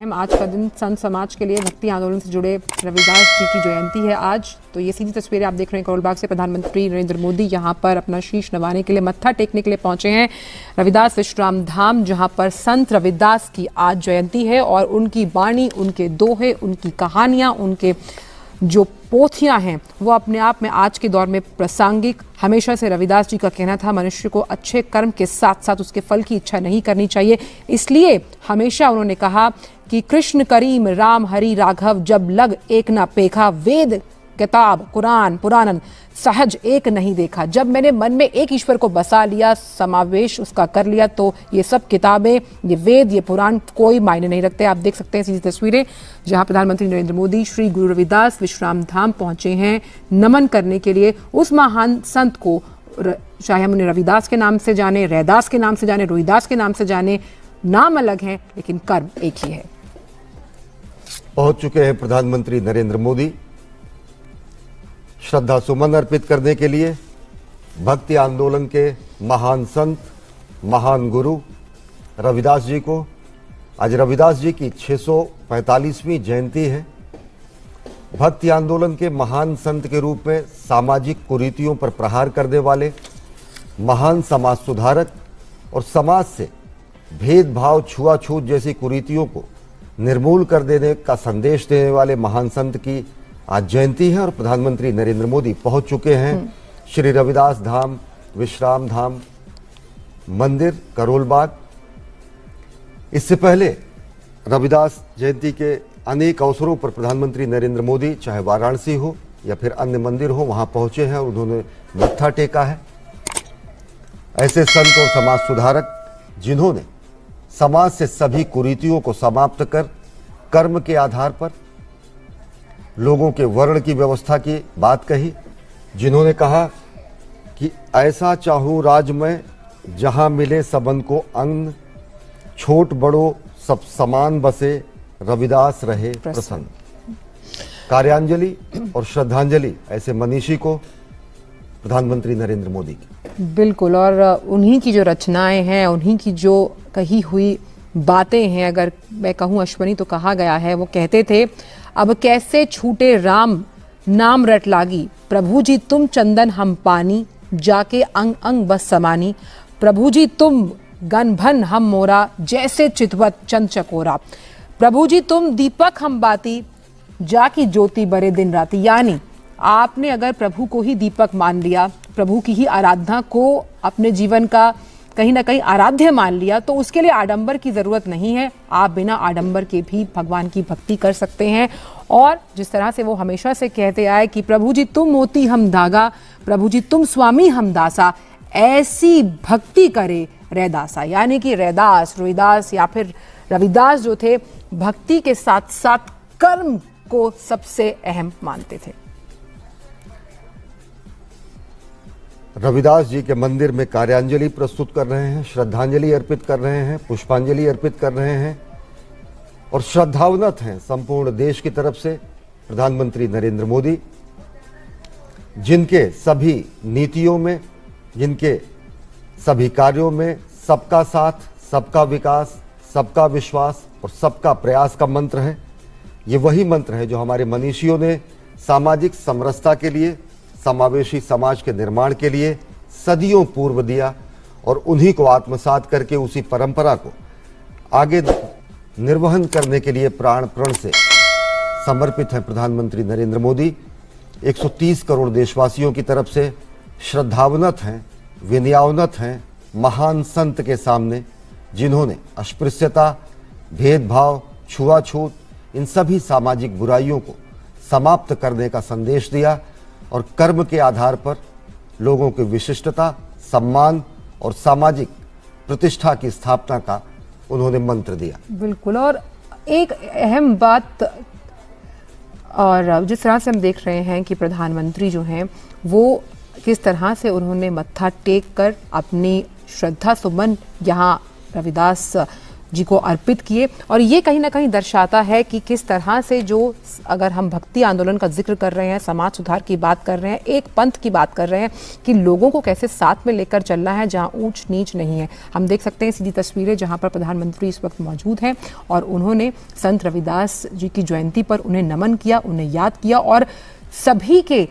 आज का दिन संत समाज के लिए भक्ति आंदोलन से जुड़े रविदास जी की जयंती है आज। तो ये सीधी तस्वीरें आप देख रहे हैं करोल बाग से। प्रधानमंत्री नरेंद्र मोदी यहाँ पर अपना शीश नवाने के लिए, मत्था टेकने के लिए पहुंचे हैं रविदास विश्राम धाम, जहाँ पर संत रविदास की आज जयंती है और उनकी वाणी, उनके दोहे, उनकी कहानियां, उनके जो पोथियां हैं वो अपने आप में आज के दौर में प्रासंगिक। हमेशा से रविदास जी का कहना था मनुष्य को अच्छे कर्म के साथ साथ उसके फल की इच्छा नहीं करनी चाहिए। इसलिए हमेशा उन्होंने कहा कि कृष्ण करीम राम हरि राघव जब लग एक ना पेखा, वेद किताब कुरान पुराणन सहज एक नहीं देखा। जब मैंने मन में एक ईश्वर को बसा लिया, समावेश उसका कर लिया, तो ये सब किताबें, ये वेद, ये पुराण कोई मायने नहीं रखते। आप देख सकते हैं सीधी तस्वीरें जहां प्रधानमंत्री नरेंद्र मोदी श्री गुरु रविदास विश्राम धाम पहुंचे हैं नमन करने के लिए उस महान संत को। चाहे हम उन्हें रविदास के नाम से जाने, रैदास के नाम से जाने, रोहिदास के नाम से जाने, नाम अलग हैं लेकिन कर्म एक ही है। पहुंच चुके हैं प्रधानमंत्री नरेंद्र मोदी श्रद्धा सुमन अर्पित करने के लिए भक्ति आंदोलन के महान संत, महान गुरु रविदास जी को। आज रविदास जी की 645वीं जयंती है। भक्ति आंदोलन के महान संत के रूप में सामाजिक कुरीतियों पर प्रहार करने वाले महान समाज सुधारक और समाज से भेदभाव, छुआछूत जैसी कुरीतियों को निर्मूल कर देने का संदेश देने वाले महान संत की आज जयंती है और प्रधानमंत्री नरेंद्र मोदी पहुंच चुके हैं श्री रविदास धाम विश्राम धाम मंदिर करोल बाग। इससे पहले रविदास जयंती के अनेक अवसरों पर प्रधानमंत्री नरेंद्र मोदी चाहे वाराणसी हो या फिर अन्य मंदिर हो वहां पहुंचे हैं और उन्होंने मत्था टेका है। ऐसे संत और समाज सुधारक जिन्होंने समाज से सभी कुरीतियों को समाप्त कर कर्म के आधार पर लोगों के वर्ण की व्यवस्था की बात कही, जिन्होंने कहा कि ऐसा चाहूं राज में जहां मिले सबन को अन्न, छोट बड़ो सब समान बसे रविदास रहे प्रसन्न। कार्यांजलि और श्रद्धांजलि ऐसे मनीषी को प्रधानमंत्री नरेंद्र मोदी की। बिल्कुल, और उन्हीं की जो रचनाएं हैं, उन्हीं की जो कही हुई बातें हैं, अगर मैं कहूँ अश्वनी तो कहा गया है, वो कहते थे अब कैसे छूटे राम नाम रट लागी, प्रभु जी तुम चंदन हम पानी, जाके अंग अंग बस समानी, प्रभु जी तुम गनभन हम मोरा, जैसे चितवत चंद चकोरा, प्रभु जी तुम दीपक हम बाती, जाकी ज्योति बरे दिन राती। यानी आपने अगर प्रभु को ही दीपक मान लिया, प्रभु की ही आराधना को अपने जीवन का कहीं ना कहीं आराध्य मान लिया, तो उसके लिए आडंबर की जरूरत नहीं है। आप बिना आडंबर के भी भगवान की भक्ति कर सकते हैं। और जिस तरह से वो हमेशा से कहते आए कि प्रभु जी तुम मोती हम धागा, प्रभु जी तुम स्वामी हम दासा, ऐसी भक्ति करे रैदासा। यानी कि रैदास, रोहिदास या फिर रविदास जो थे, भक्ति के साथ साथ कर्म को सबसे अहम मानते थे। रविदास जी के मंदिर में कार्यांजलि प्रस्तुत कर रहे हैं, श्रद्धांजलि अर्पित कर रहे हैं, पुष्पांजलि अर्पित कर रहे हैं और श्रद्धावनत हैं संपूर्ण देश की तरफ से प्रधानमंत्री नरेंद्र मोदी, जिनके सभी नीतियों में, जिनके सभी कार्यों में सबका साथ, सबका विकास, सबका विश्वास और सबका प्रयास का मंत्र है। ये वही मंत्र है जो हमारे मनीषियों ने सामाजिक समरसता के लिए, समावेशी समाज के निर्माण के लिए सदियों पूर्व दिया और उन्हीं को आत्मसात करके उसी परंपरा को आगे निर्वहन करने के लिए प्राण प्रण से समर्पित हैं प्रधानमंत्री नरेंद्र मोदी। 130 करोड़ देशवासियों की तरफ से श्रद्धावनत हैं, विनयावनत हैं महान संत के सामने, जिन्होंने अस्पृश्यता, भेदभाव, छुआछूत, इन सभी सामाजिक बुराइयों को समाप्त करने का संदेश दिया और कर्म के आधार पर लोगों की विशिष्टता, सम्मान और सामाजिक प्रतिष्ठा की स्थापना का उन्होंने मंत्र दिया। बिल्कुल, और एक अहम बात, और जिस तरह से हम देख रहे हैं कि प्रधानमंत्री जो हैं वो किस तरह से उन्होंने मत्था टेक कर अपनी श्रद्धा सुमन यहाँ रविदास जी को अर्पित किए। और ये कहीं ना कहीं दर्शाता है कि किस तरह से जो अगर हम भक्ति आंदोलन का जिक्र कर रहे हैं, समाज सुधार की बात कर रहे हैं, एक पंथ की बात कर रहे हैं कि लोगों को कैसे साथ में लेकर चलना है जहां ऊंच नीच नहीं है। हम देख सकते हैं सीधी तस्वीरें जहां पर प्रधानमंत्री इस वक्त मौजूद हैं और उन्होंने संत रविदास जी की जयंती पर उन्हें नमन किया, उन्हें याद किया और सभी के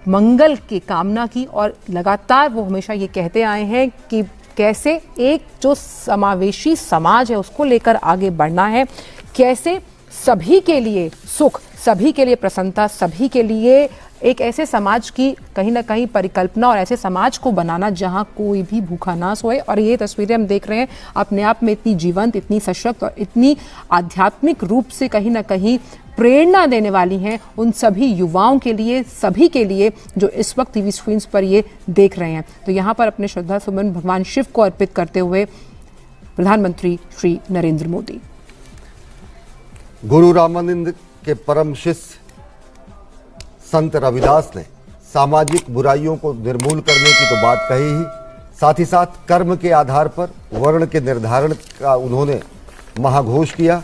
मंगल की कामना की। और लगातार वो हमेशा ये कहते आए हैं कि कैसे एक जो समावेशी समाज है उसको लेकर आगे बढ़ना है, कैसे सभी के लिए सुख, सभी के लिए प्रसन्नता, सभी के लिए एक ऐसे समाज की कहीं ना कहीं परिकल्पना और ऐसे समाज को बनाना जहां कोई भी भूखा ना सोए। और ये तस्वीरें हम देख रहे हैं अपने आप में इतनी जीवंत, इतनी सशक्त और इतनी आध्यात्मिक रूप से कहीं ना कहीं प्रेरणा देने वाली हैं उन सभी युवाओं के लिए, सभी के लिए जो इस वक्त टीवी स्क्रीन्स पर ये देख रहे हैं। तो यहाँ पर अपने श्रद्धा सुमन भगवान शिव को अर्पित करते हुए प्रधानमंत्री श्री नरेंद्र मोदी। गुरु रामानंद के परम शिष्य संत रविदास ने सामाजिक बुराइयों को निर्मूल करने की तो बात कही ही, साथ ही साथ कर्म के आधार पर वर्ण के निर्धारण का उन्होंने महाघोष किया।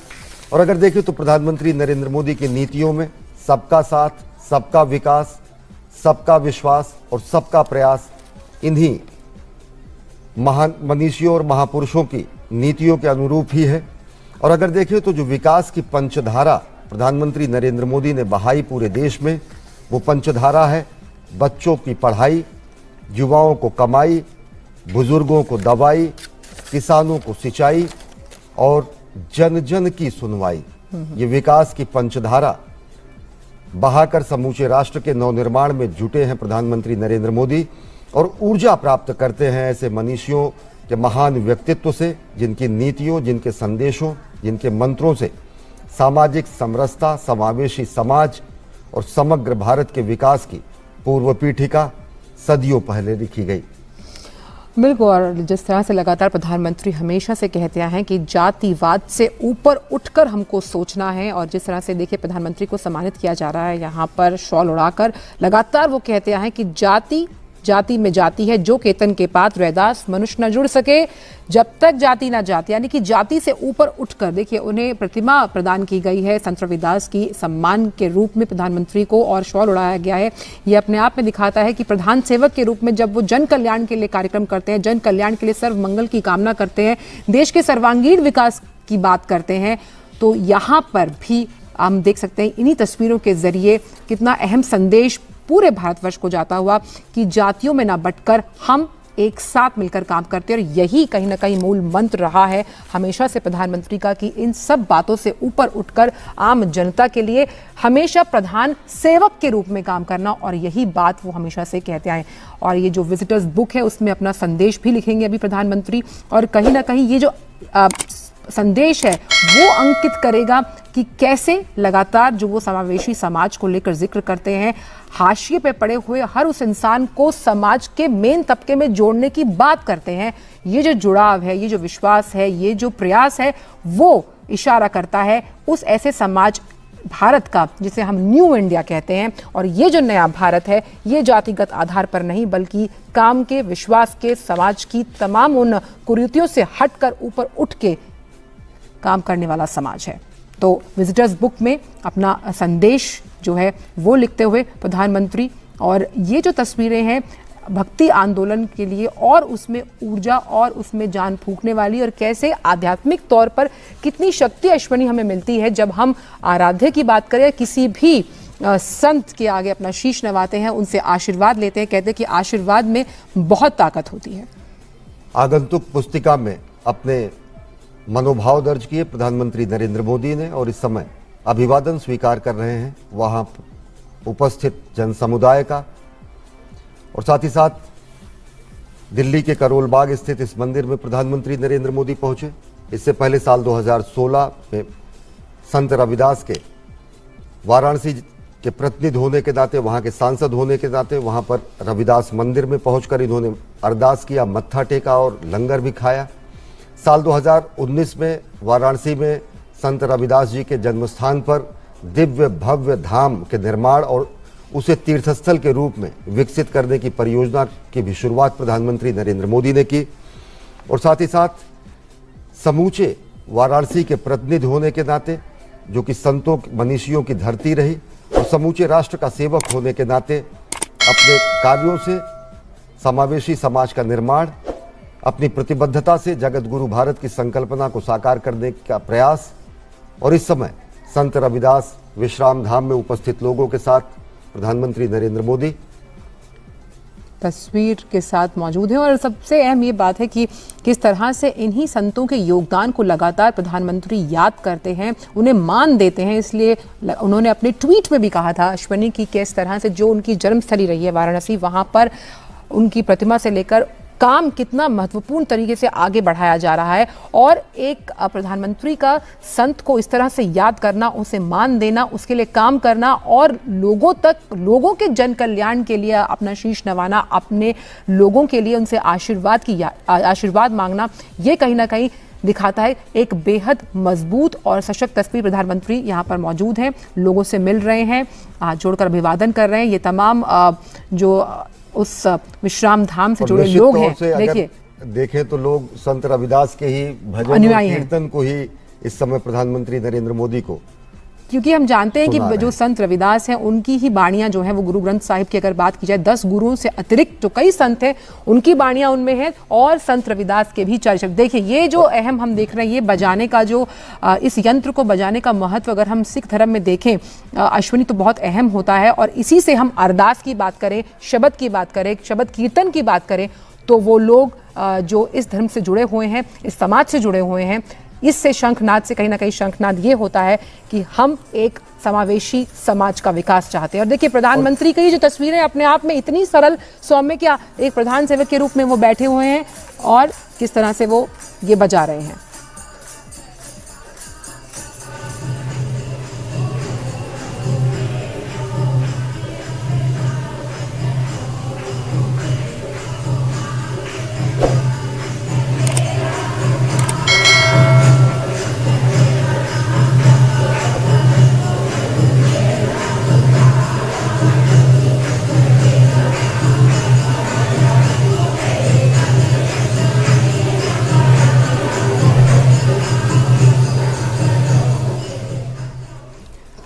और अगर देखें तो प्रधानमंत्री नरेंद्र मोदी की नीतियों में सबका साथ, सबका विकास, सबका विश्वास और सबका प्रयास इन्हीं महान मनीषियों और महापुरुषों की नीतियों के अनुरूप ही है। और अगर देखें तो जो विकास की पंचधारा प्रधानमंत्री नरेंद्र मोदी ने बहाई पूरे देश में, वो पंचधारा है बच्चों की पढ़ाई, युवाओं को कमाई, बुजुर्गों को दवाई, किसानों को सिंचाई और जन जन की सुनवाई। ये विकास की पंचधारा बहाकर समूचे राष्ट्र के नवनिर्माण में जुटे हैं प्रधानमंत्री नरेंद्र मोदी और ऊर्जा प्राप्त करते हैं ऐसे मनीषियों के महान व्यक्तित्व से, जिनकी नीतियों, जिनके संदेशों, जिनके मंत्रों से सामाजिक समरसता, समावेशी समाज और समग्र भारत के विकास की पूर्व पीठिका सदियों पहले लिखी गई। बिल्कुल। और जिस तरह से लगातार प्रधानमंत्री हमेशा से कहते हैं कि जातिवाद से ऊपर उठकर हमको सोचना है, और जिस तरह से देखिए प्रधानमंत्री को सम्मानित किया जा रहा है यहाँ पर शॉल उड़ाकर, लगातार वो कहते हैं कि जाति जाति में जाति है, जो केतन के पात रैदास मनुष्य न जुड़ सके जब तक जाति ना जाति, यानी कि जाति से ऊपर उठकर देखिए उन्हें प्रतिमा प्रदान की गई है संत रविदास की सम्मान के रूप में प्रधानमंत्री को, और शॉल उड़ाया गया है। ये अपने आप में दिखाता है कि प्रधान सेवक के रूप में जब वो जन कल्याण के लिए कार्यक्रम करते हैं, जन कल्याण के लिए सर्व मंगल की कामना करते हैं, देश के सर्वांगीण विकास की बात करते हैं, तो यहाँ पर भी हम देख सकते हैं इन्हीं तस्वीरों के जरिए कितना अहम संदेश पूरे भारतवर्ष को जाता हुआ कि जातियों में ना बंटकर हम एक साथ मिलकर काम करते हैं। और यही कहीं ना कहीं मूल मंत्र रहा है हमेशा से प्रधानमंत्री का कि इन सब बातों से ऊपर उठकर आम जनता के लिए हमेशा प्रधान सेवक के रूप में काम करना, और यही बात वो हमेशा से कहते आए। और ये जो विजिटर्स बुक है उसमें अपना संदेश भी लिखेंगे अभी प्रधानमंत्री, और कहीं ना कहीं ये जो संदेश है वो अंकित करेगा कि कैसे लगातार जो वो समावेशी समाज को लेकर जिक्र करते हैं, हाशिए पे पड़े हुए हर उस इंसान को समाज के मेन तबके में जोड़ने की बात करते हैं। ये जो जुड़ाव है, ये जो विश्वास है, ये जो प्रयास है, वो इशारा करता है उस ऐसे समाज भारत का जिसे हम न्यू इंडिया कहते हैं। और ये जो नया भारत है ये जातिगत आधार पर नहीं बल्कि काम के, विश्वास के, समाज की तमाम उन कुरीतियों से हटकर ऊपर उठ के काम करने वाला समाज है। तो विजिटर्स बुक में अपना संदेश जो है वो लिखते हुए प्रधानमंत्री, और ये जो तस्वीरें हैं भक्ति आंदोलन के लिए और उसमें ऊर्जा और उसमें जान फूंकने वाली, और कैसे आध्यात्मिक तौर पर कितनी शक्ति अश्वनी हमें मिलती है जब हम आराध्य की बात करें, किसी भी संत के आगे अपना शीश नवाते हैं, उनसे आशीर्वाद लेते हैं। कहते हैं कि आशीर्वाद में बहुत ताकत होती है। आगंतुक पुस्तिका में अपने मनोभाव दर्ज किए प्रधानमंत्री नरेंद्र मोदी ने, और इस समय अभिवादन स्वीकार कर रहे हैं वहां उपस्थित जन समुदाय का। और साथ ही साथ दिल्ली के करोल बाग स्थित इस मंदिर में प्रधानमंत्री नरेंद्र मोदी पहुंचे। इससे पहले साल 2016 में संत रविदास के वाराणसी के प्रतिनिधि होने के नाते, वहां के सांसद होने के नाते वहां पर रविदास मंदिर में पहुंचकर इन्होंने अरदास किया, मत्था टेका और लंगर भी खाया। साल 2019 में वाराणसी में संत रविदास जी के जन्मस्थान पर दिव्य भव्य धाम के निर्माण और उसे तीर्थस्थल के रूप में विकसित करने की परियोजना की भी शुरुआत प्रधानमंत्री नरेंद्र मोदी ने की। और साथ ही साथ समूचे वाराणसी के प्रतिनिधि होने के नाते, जो कि संतों मनीषियों की धरती रही, और समूचे राष्ट्र का सेवक होने के नाते अपने कार्यों से समावेशी समाज का निर्माण, अपनी प्रतिबद्धता से जगत गुरु भारत की संकल्पना को साकार करने का प्रयास, और इस समय संत रविदास विश्राम धाम में उपस्थित लोगों के साथ प्रधानमंत्री नरेंद्र मोदी तस्वीर के साथ मौजूद हैं। और सबसे अहम ये बात है कि किस तरह से इन्हीं संतों के योगदान को लगातार प्रधानमंत्री याद करते हैं, उन्हें मान देते हैं। इसलिए उन्होंने अपने ट्वीट में भी कहा था अश्विनी की किस तरह से जो उनकी जन्मस्थली रही है वाराणसी, वहाँ पर उनकी प्रतिमा से लेकर काम कितना महत्वपूर्ण तरीके से आगे बढ़ाया जा रहा है। और एक प्रधानमंत्री का संत को इस तरह से याद करना, उसे मान देना, उसके लिए काम करना और लोगों तक, लोगों के जन कल्याण के लिए अपना शीश नवाना, अपने लोगों के लिए उनसे आशीर्वाद मांगना, ये कहीं ना कहीं दिखाता है एक बेहद मजबूत और सशक्त तस्वीर। प्रधानमंत्री यहाँ पर मौजूद हैं, लोगों से मिल रहे हैं, हाथ जोड़कर अभिवादन कर रहे हैं। ये तमाम जो उस विश्राम धाम से जुड़े लोग हैं, देखिए देखें तो लोग संत रविदास के ही भजन और कीर्तन को ही इस समय प्रधानमंत्री नरेंद्र मोदी को, क्योंकि हम जानते हैं कि जो संत रविदास हैं उनकी ही बाणियां जो हैं वो गुरु ग्रंथ साहिब की अगर बात की जाए 10 गुरुओं से अतिरिक्त जो कई संत हैं उनकी बाणियां उनमें हैं और संत रविदास के भी चर्च। देखिए ये जो अहम हम देख रहे हैं, ये बजाने का जो इस यंत्र को बजाने का महत्व अगर हम सिख धर्म में देखें अश्विनी तो बहुत अहम होता है। और इसी से हम अरदास की बात करें, शब्द की बात करें, शब्द कीर्तन की बात करें तो वो लोग जो इस धर्म से जुड़े हुए हैं, इस समाज से जुड़े हुए हैं, इससे शंखनाद से कहीं ना कहीं शंखनाद ये होता है कि हम एक समावेशी समाज का विकास चाहते हैं। और देखिए प्रधानमंत्री की जो तस्वीरें अपने आप में इतनी सरल सौम्य, क्या एक प्रधान सेवक के रूप में वो बैठे हुए हैं और किस तरह से वो ये बजा रहे हैं।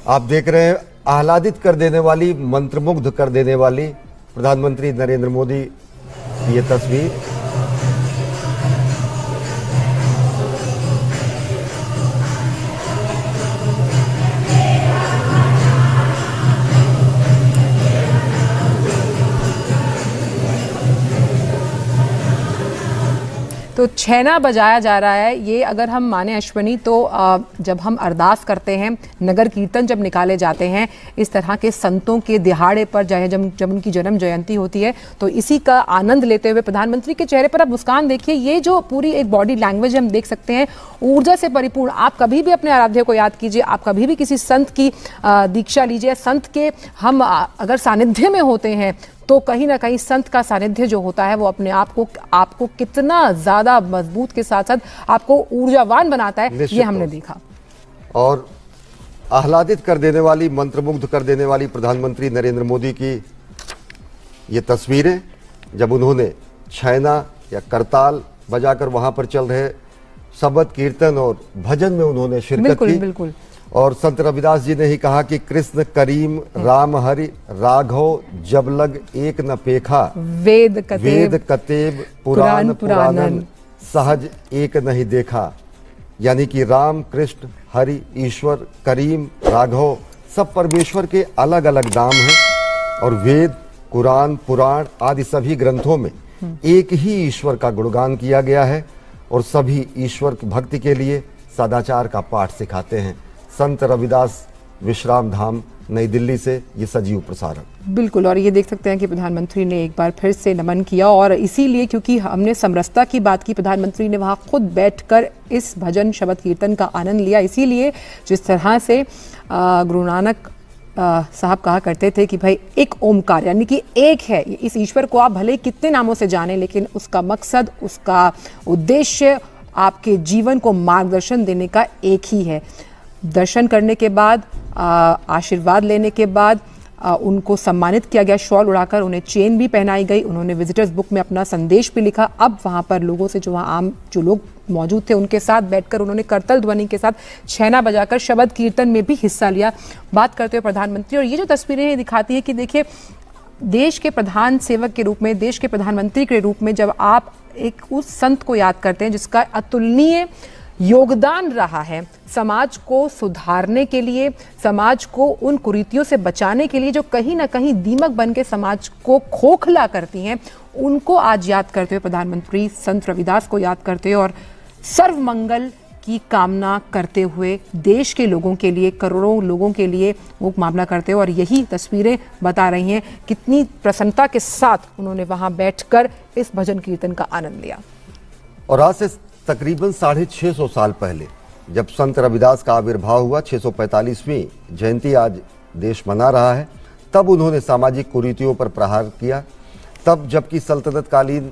आप देख रहे हैं आह्लादित कर देने वाली, मंत्रमुग्ध कर देने वाली प्रधानमंत्री नरेंद्र मोदी की ये तस्वीर। तो छैना बजाया जा रहा है, ये अगर हम माने अश्विनी तो जब हम अरदास करते हैं, नगर कीर्तन जब निकाले जाते हैं, इस तरह के संतों के दिहाड़े पर जब उनकी जन्म जयंती होती है तो इसी का आनंद लेते हुए प्रधानमंत्री के चेहरे पर आप मुस्कान देखिए। ये जो पूरी एक बॉडी लैंग्वेज हम देख सकते हैं, ऊर्जा से परिपूर्ण। आप कभी भी अपने आराध्य को याद कीजिए, आप कभी भी किसी संत की दीक्षा लीजिए, संत के हम अगर सानिध्य में होते हैं तो कहीं ना कहीं संत का सानिध्य जो होता है वो अपने आप को आपको कितना ज्यादा मजबूत के साथ साथ आपको ऊर्जावान बनाता है, ये हमने देखा। और आह्लादित कर देने वाली, मंत्रमुग्ध कर देने वाली प्रधानमंत्री नरेंद्र मोदी की ये तस्वीरें, जब उन्होंने छैना या करताल बजाकर वहां पर चल रहे शबद कीर्तन और भजन में उन्होंने शिरकत की। बिल्कुल। और संत रविदास जी ने ही कहा कि कृष्ण करीम राम हरि राघव जब लग एक न पेखा, वेद कतेब पुराण पुराणन सहज एक नहीं देखा। यानी कि राम, कृष्ण, हरि, ईश्वर, करीम, राघव सब परमेश्वर के अलग अलग नाम हैं और वेद, कुरान, पुराण आदि सभी ग्रंथों में एक ही ईश्वर का गुणगान किया गया है और सभी ईश्वर की भक्ति के लिए सदाचार का पाठ सिखाते हैं। संत रविदास विश्राम धाम, नई दिल्ली से ये सजीव प्रसारण। बिल्कुल। और ये देख सकते हैं कि प्रधानमंत्री ने एक बार फिर से नमन किया और इसीलिए क्योंकि हमने समरसता की बात की, प्रधानमंत्री ने वहाँ खुद बैठकर इस भजन शबद कीर्तन का आनंद लिया। इसीलिए जिस तरह से गुरु नानक साहब कहा करते थे कि भाई एक ओमकार, यानी कि एक है, इस ईश्वर को आप भले कितने नामों से जाने लेकिन उसका मकसद, उसका उद्देश्य आपके जीवन को मार्गदर्शन देने का एक ही है। दर्शन करने के बाद, आशीर्वाद लेने के बाद उनको सम्मानित किया गया, शॉल उड़ाकर उन्हें चेन भी पहनाई गई। उन्होंने विजिटर्स बुक में अपना संदेश भी लिखा। अब वहां पर लोगों से, जो लोग मौजूद थे उनके साथ बैठकर उन्होंने करतल ध्वनि के साथ छैना बजाकर शबद कीर्तन में भी हिस्सा लिया। बात करते हुए प्रधानमंत्री, और ये जो तस्वीरें दिखाती हैं कि देखिए, देश के प्रधान सेवक के रूप में, देश के प्रधानमंत्री के रूप में जब आप एक उस संत को याद करते हैं जिसका अतुलनीय योगदान रहा है समाज को सुधारने के लिए, समाज को उन कुरीतियों से बचाने के लिए जो कहीं ना कहीं दीमक बन के समाज को खोखला करती हैं, उनको आज याद करते हुए प्रधानमंत्री संत रविदास को याद करते हुए और सर्व मंगल की कामना करते हुए देश के लोगों के लिए, करोड़ों लोगों के लिए वो मामला करते हुए, और यही तस्वीरें बता रही हैं कितनी प्रसन्नता के साथ उन्होंने वहां बैठकर इस भजन कीर्तन का आनंद लिया। और आज से तकरीबन 650 साल पहले जब संत रविदास का आविर्भाव हुआ, 645वीं जयंती आज देश मना रहा है, तब उन्होंने सामाजिक कुरीतियों पर प्रहार किया। तब जबकि सल्तनत कालीन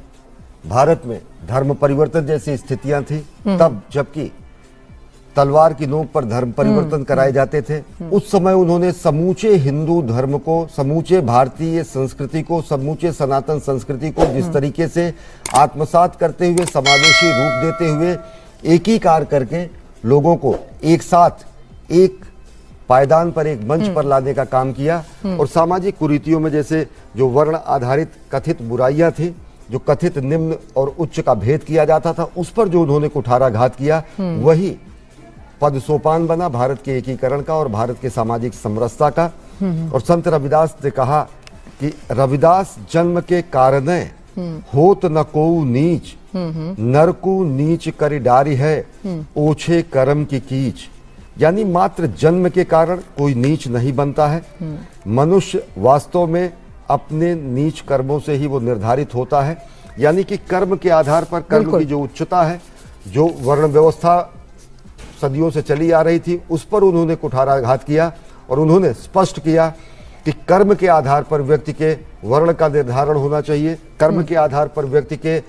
भारत में धर्म परिवर्तन जैसी स्थितियां थी, तब जबकि तलवार की नोक पर धर्म परिवर्तन कराए जाते थे, उस समय उन्होंने समूचे हिंदू धर्म को, समूचे भारतीय संस्कृति को, समूचे सनातन संस्कृति को जिस तरीके से आत्मसात करते हुए, समावेशी रूप देते हुए, एकीकार करके लोगों को एक साथ एक पायदान पर, एक मंच पर लाने का काम किया। और सामाजिक कुरीतियों में जैसे जो वर्ण आधारित कथित बुराइयां थी, जो कथित निम्न और उच्च का भेद किया जाता था, उस पर जो उन्होंने कुठाराघात किया, वही पद सोपान बना भारत के एकीकरण का और भारत के सामाजिक समरसता का। और संत रविदास ने कहा कि रविदास जन्म के कारण होत न को नीच, नर को नीच करी डारी है, ओछे कर्म की कीच। यानी मात्र जन्म के कारण कोई नीच नहीं बनता है। मनुष्य वास्तव में अपने नीच कर्मों से ही वो निर्धारित होता है। यानी कि कर्म के आधार पर, कर्म की जो उच्चता है, जो वर्ण व्यवस्था सदियों से चली आ रही थी, उस पर उन्होंने कुठाराघात किया। और उन्होंने स्पष्ट किया कि कर्म के आधार पर व्यक्ति के वर्ण का निर्धारण होना चाहिए, कर्म के आधार पर व्यक्ति के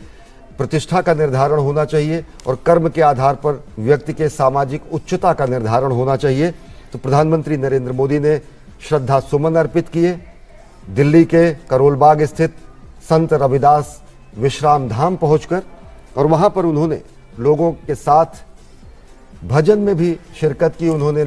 प्रतिष्ठा का निर्धारण होना चाहिए, और कर्म के आधार पर व्यक्ति के सामाजिक उच्चता का निर्धारण होना चाहिए। तो प्रधानमंत्री नरेंद्र मोदी ने श्रद्धा सुमन अर्पित किए। दिल्ली के करोल बाग स्थित संत रविदास विश्राम धाम पहुंचकर, और वहां पर उन्होंने लोगों के साथ भजन में भी शिरकत की। उन्होंने